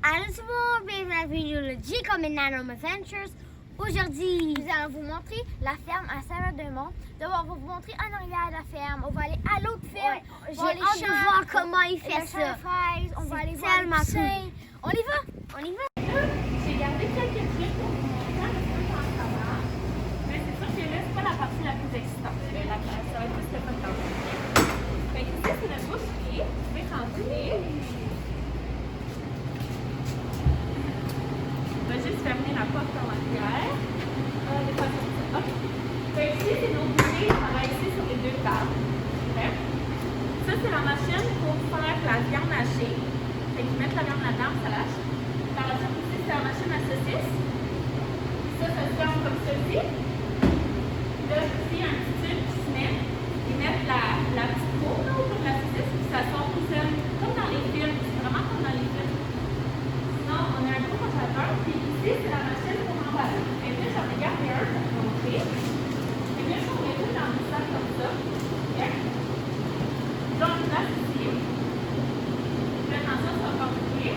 Allô tout le monde, bienvenue à la vidéo de Jacob et Nanom Adventures. Aujourd'hui, nous allons vous montrer la ferme à Saint-Laurent-de-Mont. D'abord, on va vous montrer en arrière de la ferme. On va aller à l'autre ferme. J'ai hâte de voir comment il fait ça. On va aller voir les poussins. On y va, on y va. J'ai gardé quelques trucs pour vous montrer un peu comment ça marche. Mais c'est sûr que là, c'est pas la partie la plus excitante. Ça va être plus le fun quand même. Fait que ici, c'est notre boucherie. Je vais rentrer. On va juste fermer la porte en arrière. OK. Fait que ici, c'est nos bouchées. On va ici sur les deux tables. Okay. Ça, c'est la machine pour faire la viande hachée. Fait qu'ils mettent la viande là-dedans, ça lâche. Par la suite, ici, c'est la machine à saucisse. Ça se ferme comme ceci. Là, ici, il y a un petit tube qui se met. Ils mettent la petite peau là, autour de la saucisse, puis ça sort tout seul, comme dans les films. C'est vraiment comme dans les films. Sinon, on a un gros congélateur, puis ici, c'est la machine pour emballer. Et puis, j'en ai gardé un pour vous montrer. Et bien, je vais tout dans le sac comme ça. OK? Donc, là, ici. Maintenant, ça va compliqué.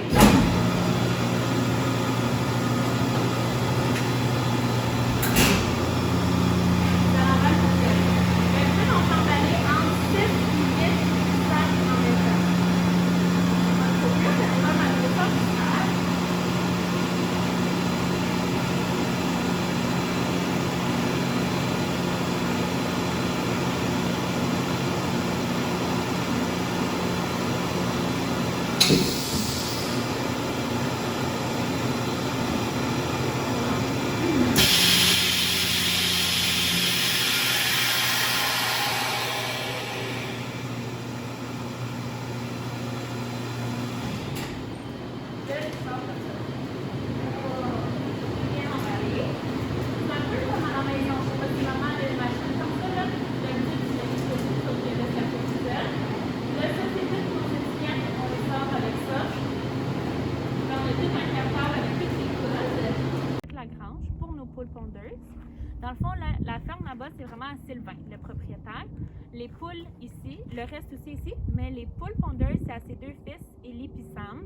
Dans le fond, la ferme là-bas, c'est vraiment à Sylvain, le propriétaire. Les poules ici, le reste aussi ici, mais les poules pondeuses, c'est à ses deux fils, Élie et Sam.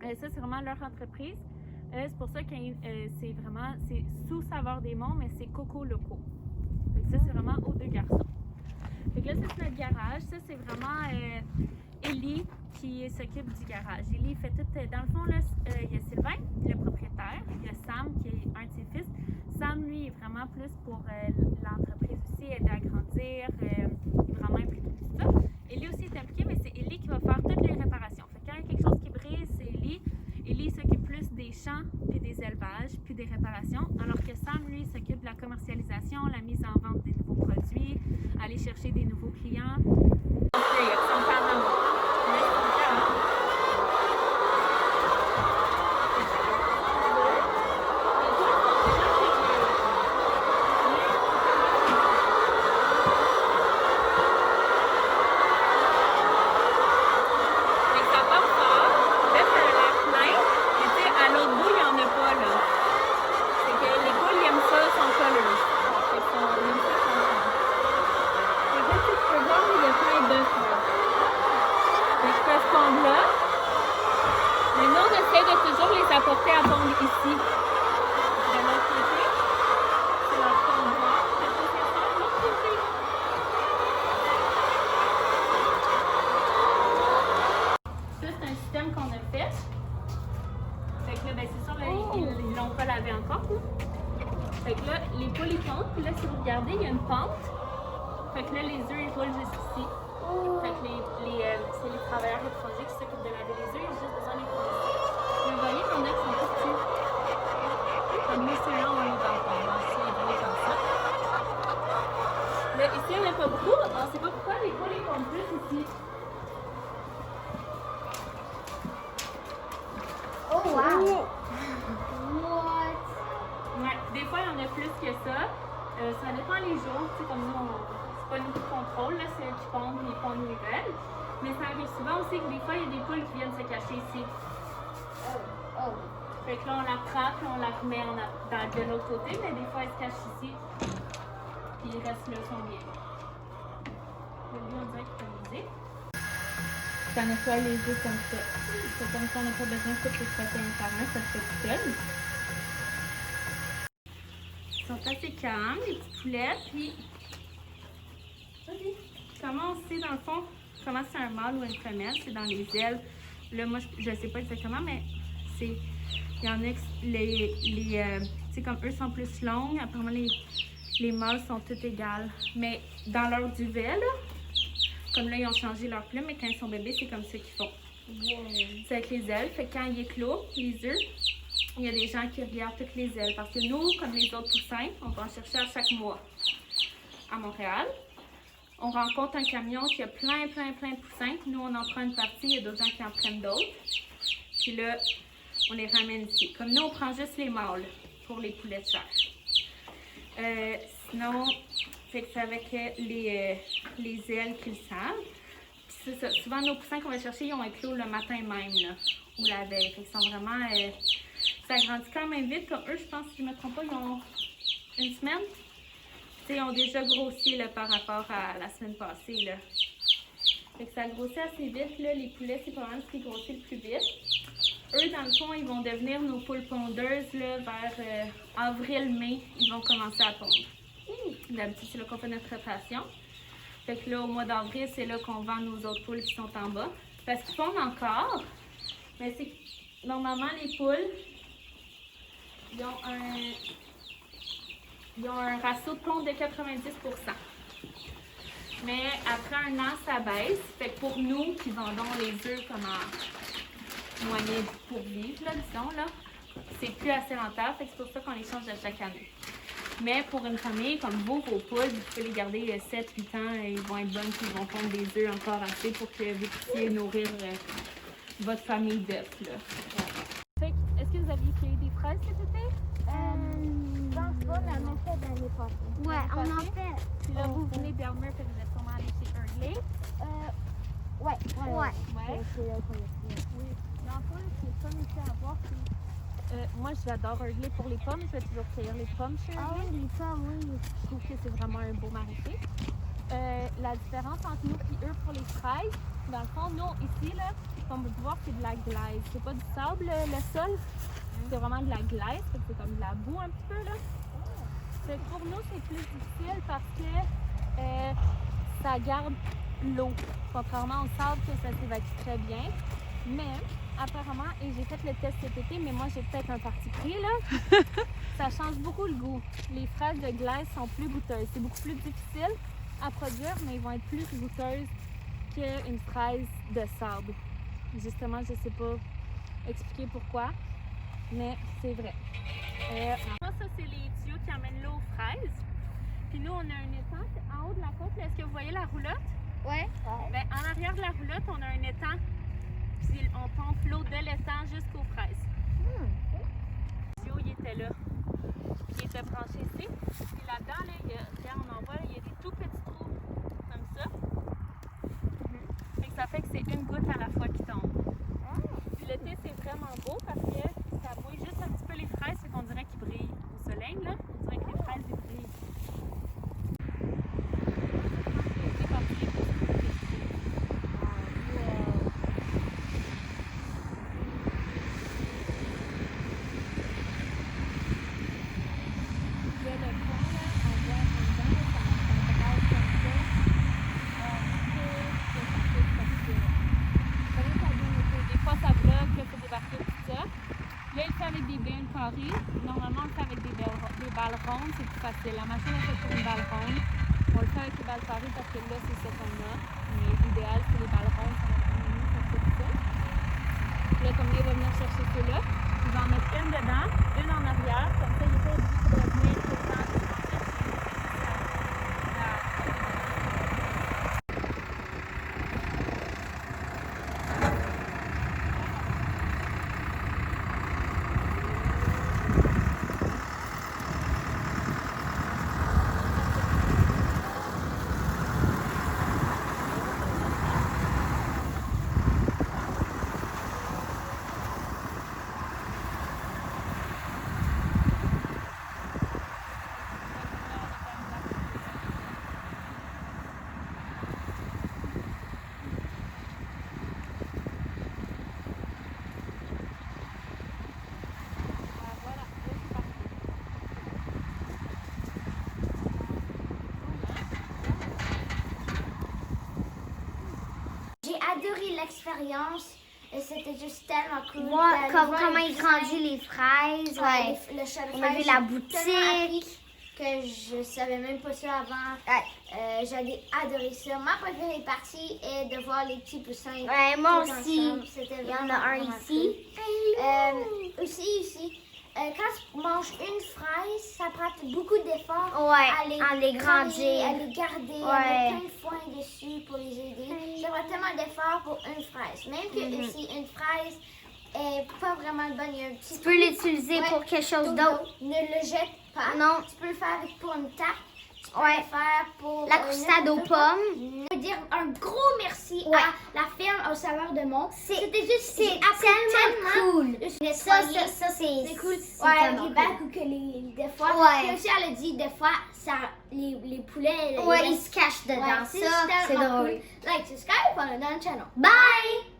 Ça, c'est vraiment leur entreprise. C'est pour ça que c'est sous Saveur des Monts, mais c'est Coco Loco. Fait que ça, c'est vraiment aux deux garçons. Fait que là, ça, c'est notre garage. Ça, c'est vraiment Élie qui s'occupe du garage. Élie fait tout. Dans le fond, là, il y a Sylvain, le propriétaire. Il y a Sam, qui est un de ses fils. Sam, lui, est vraiment plus pour l'entreprise aussi, aider à grandir. Il est vraiment impliqué tout ça. Élie aussi est impliqué, mais c'est Élie qui va faire toutes les réparations. Fait que quand il y a quelque chose qui brise, c'est Élie. Élie s'occupe plus des champs, puis des élevages, puis des réparations. Alors que Sam, lui, s'occupe de la commercialisation, la mise en vente des nouveaux produits, aller chercher des nouveaux clients. Toujours les apporter à pondre ici. De l'autre côté, c'est leur pondeur. De l'autre côté. Ça, c'est un système qu'on a fait. Fait que là, ben, c'est sûr, là, ils l'ont pas lavé encore. Là. Fait que là, les poules, ils pondent. Puis là, si vous regardez, il y a une pente. Fait que là, les œufs, ils roulent jusqu'ici. Fait que c'est les travailleurs étrangers qui s'occupent de laver les œufs. Ils ont juste besoin d'être ici. Vous voyez, il y en a qui sont tout petits. Comme nous, ceux-là, on les va essayer comme ça. Là, ici, il n'y en a pas beaucoup. On ne sait pas pourquoi les poules les font plus ici. Oh, wow! What? Ouais, des fois, il y en a plus que ça. Ça dépend les jours. Tu sais, comme nous, c'est pas nous qui contrôle, là, c'est eux qui pondent, ils pondent où ils veulent. Mais ça arrive souvent aussi que des fois, il y a des poules qui viennent se cacher ici. Oh. Fait que là, on la trappe, on la remet de l'autre côté, mais des fois, elle se cache ici. Puis ils restent là, sont bien. Lui, on dirait qu'il peut musique. Ça nettoie les œufs comme ça. C'est comme ça, on n'a pas besoin de tout les traiter un par un, ça se fait tout seul. Ils sont assez calmes, les petits poulets. Puis, comment on sait dans le fond comment c'est un mâle ou une femelle? C'est dans les ailes. Là, moi, je ne sais pas exactement, mais c'est. Il y en a tu sais, comme eux sont plus longues, apparemment les mâles sont toutes égales. Mais dans leur duvet, là, comme là, ils ont changé leur plume, mais quand ils sont bébés, c'est comme ça qu'ils font. C'est avec les ailes. Fait que quand il éclot, les œufs, il y a des gens qui regardent toutes les ailes. Parce que nous, comme les autres poussins, on va en chercher à chaque mois. À Montréal, on rencontre un camion qui a plein de poussins. Nous, on en prend une partie, il y a d'autres gens qui en prennent d'autres. Puis là, on les ramène ici. Comme nous, on prend juste les mâles pour les poulets de chair. Sinon, fait que c'est avec les ailes qu'ils savent. Puis c'est ça. Souvent, nos poussins qu'on va chercher, ils ont éclos le matin même, là, ou la veille. Fait qu'ils sont vraiment... ça grandit quand même vite. Comme eux, je pense, si je ne me trompe pas, ils ont une semaine. Puis, ils ont déjà grossi là, par rapport à la semaine passée. Là. Fait que ça grossit assez vite. Là. Les poulets, c'est pas mal ce qui grossit le plus vite. Eux, dans le fond, ils vont devenir nos poules pondeuses là, vers avril-mai. Ils vont commencer à pondre. D'habitude, c'est là qu'on fait notre rotation. Fait que là, au mois d'avril, c'est là qu'on vend nos autres poules qui sont en bas. Parce qu'ils pondent encore. Mais c'est normalement, les poules, ils ont un ratio de ponte de 90%. Mais après un an, ça baisse. Fait que pour nous, qui vendons les œufs comme en moyen pour vivre, là, disons, là, c'est plus assez rentable. Fait que c'est pour ça qu'on les change à chaque année. Mais pour une famille comme vos poules, vous pouvez les garder 7-8 ans et ils vont être bonnes puis ils vont pondre des œufs encore assez pour que vous puissiez nourrir votre famille d'œufs. Fait que, est-ce que vous aviez cueilli des fraises cet été? Je pense pas, mais on en fait l'année passée. Ouais, on en fait. Puis là, vous venez d'Elmer, fait que vous êtes sûrement allé chez Hurley. Ouais. C'est là qu'on est. Oui. Dans le fond, ce qui est fun ici à voir, c'est... moi, j'adore Hurley pour les pommes. Je vais toujours cueillir les pommes chez Hurley. Ah oui, les pommes, oui. Je trouve que c'est vraiment un beau maraîcher. La différence entre nous et eux pour les fraises, dans le fond, nous, ici, là, comme vous pouvez voir, c'est de la glaise. C'est pas du sable, le sol. C'est vraiment de la glaise. C'est comme de la boue un petit peu, là. Fait que pour nous, c'est plus difficile parce que ça garde l'eau. Contrairement au sable, que ça s'évacue très bien. Mais, apparemment, et j'ai fait le test cet été, mais moi, j'ai peut-être un parti pris, là. Ça change beaucoup le goût. Les fraises de glace sont plus goûteuses. C'est beaucoup plus difficile à produire, mais ils vont être plus goûteuses qu'une fraise de sable. Justement, je sais pas expliquer pourquoi, mais c'est vrai. Ça, c'est les tuyaux qui amènent l'eau aux fraises. Puis nous, on a un étang en haut de la côte. Est-ce que vous voyez la roulotte? Ouais. Ben, en arrière de la roulotte, on a un étang. Puis on pompe l'eau de l'étang jusqu'aux fraises. Le tuyau, il était là. Il était branché ici. Puis là-dedans, là, regarde, on en voit, il y a des tout petits trous comme ça. Fait que ça fait que c'est une goutte à la fois qui tombe. Puis l'été, c'est vraiment beau parce que ça bouille juste un petit peu les fraises, fait qu'on dirait qu'ils brillent au soleil, là. On dirait que les fraises, ils brillent. C'est parti. Normalement, on le fait avec des balles rondes, c'est plus facile. La machine est faite pour une balle ronde. On le fait avec les balles carrées parce que là, c'est ça qu'on a. Mais l'idéal, c'est les balles rondes, ça va vraiment mieux pour tout ça. Là, comme il va venir chercher ceux-là, il va en mettre une dedans, une en arrière. Comme ça, il est pas obligé de revenir tout le temps. adoré l'expérience. Et c'était juste tellement cool. Voir De comment voir ils grandissent les fraises. Ouais. le chai de On a vu fraise, la j'ai tellement appris boutique. que je savais même pas ça avant. Ouais. J'avais adoré ça. Ma préférée partie est de voir les petits poussins. Ouais, moi tous aussi. ensemble. C'était Il y en vraiment, a un vraiment ici. cool. Ici, quand tu manges une fraise, ça prend beaucoup d'efforts Ouais, à les travailler, grandir. à les garder, à Ouais. mettre plein de foin dessus pour les aider. Ça prend tellement d'efforts pour une fraise. Même que ici, une fraise est pas vraiment bonne, il y a un petit Tu peux l'utiliser pour quelque chose d'autre. Ne le jette pas. Non. Tu peux le faire pour une tarte. Tu peux Ouais. le faire pour La croustade aux pommes. Je veux dire un gros merci Ouais. à la ferme aux saveurs de Mont. C'était juste C'est tellement cool. Ça, c'est cool. c'est Ouais, tellement les cool. bacs ou que des fois. Ouais. Puis aussi, elle a dit des fois, ça, les poulets. Ouais, ils se cachent dedans. Ouais, Ça, c'est tellement drôle. cool. Like, subscribe, on est dans le channel. Bye!